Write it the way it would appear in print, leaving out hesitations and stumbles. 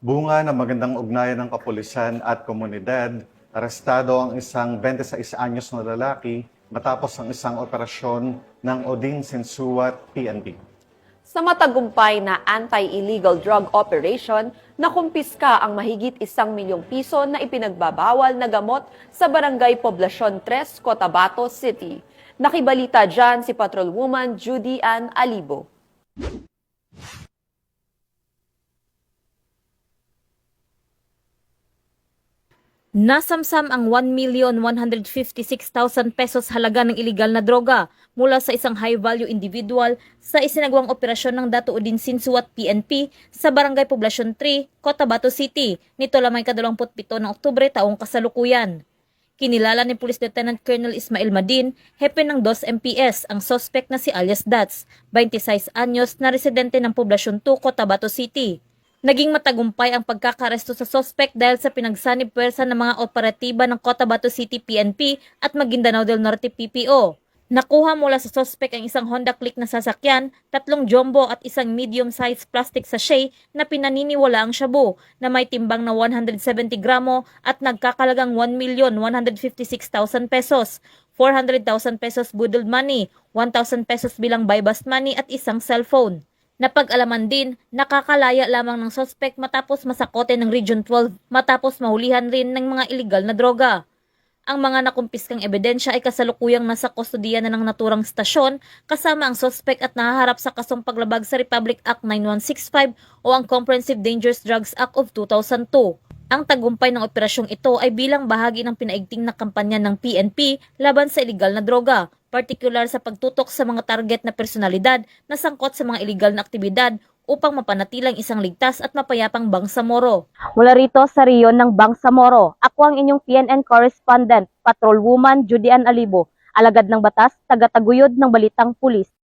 Bunga ng magandang ugnayan ng kapulisan at komunidad, arestado ang isang 26 anyos na lalaki matapos ang isang operasyon ng Oding Sensuat PNP. Sa matagumpay na anti-illegal drug operation, nakumpiska ang mahigit 1 milyong piso na ipinagbabawal na gamot sa Barangay Poblacion 3, Cotabato City. Nakibalita dyan si Patrolwoman Judy Ann Alibo. Nasamsam ang 1,156,000 pesos halaga ng iligal na droga mula sa isang high-value individual sa isinagawang operasyon ng Dato Odin Sinsuat PNP sa Barangay Poblacion 3, Cotabato City, nito lamang 27 ng Oktubre taong kasalukuyan. Kinilala ni Police Lieutenant Colonel Ismail Madin, hepe ng 2 MPS, ang suspect na si alias Dats, 26 anyos na residente ng Poblacion 2, Cotabato City. Naging matagumpay ang pagkakaresto sa suspect dahil sa pinagsanib puwersa ng mga operatiba ng Cotabato City PNP at Maguindanao del Norte PPO. Nakuha mula sa suspect ang isang Honda Click na sasakyan, 3 jumbo at isang medium-sized plastic sachet na pinaniniwala ang shabu na may timbang na 170 gramo at nagkakalagang 1,156,000 pesos, 400,000 pesos budled money, 1,000 pesos bilang buy-bust money at isang cellphone. Napag-alaman din, nakakalaya lamang ng suspect matapos masakote ng Region 12 matapos mahulihan rin ng mga iligal na droga. Ang mga nakumpiskang ebidensya ay kasalukuyang nasa kustodiya na ng naturang stasyon kasama ang suspect at nahaharap sa kasong paglabag sa Republic Act 9165 o ang Comprehensive Dangerous Drugs Act of 2002. Ang tagumpay ng operasyong ito ay bilang bahagi ng pinaigting na kampanya ng PNP laban sa iligal na droga, partikular sa pagtutok sa mga target na personalidad na sangkot sa mga iligal na aktibidad upang mapanatilang isang ligtas at mapayapang Bangsamoro. Mula rito sa riyon ng Bangsamoro, ako ang inyong PNN correspondent, Patrolwoman Judy Ann Alibo, alagad ng batas, taga-taguyod ng Balitang Pulis.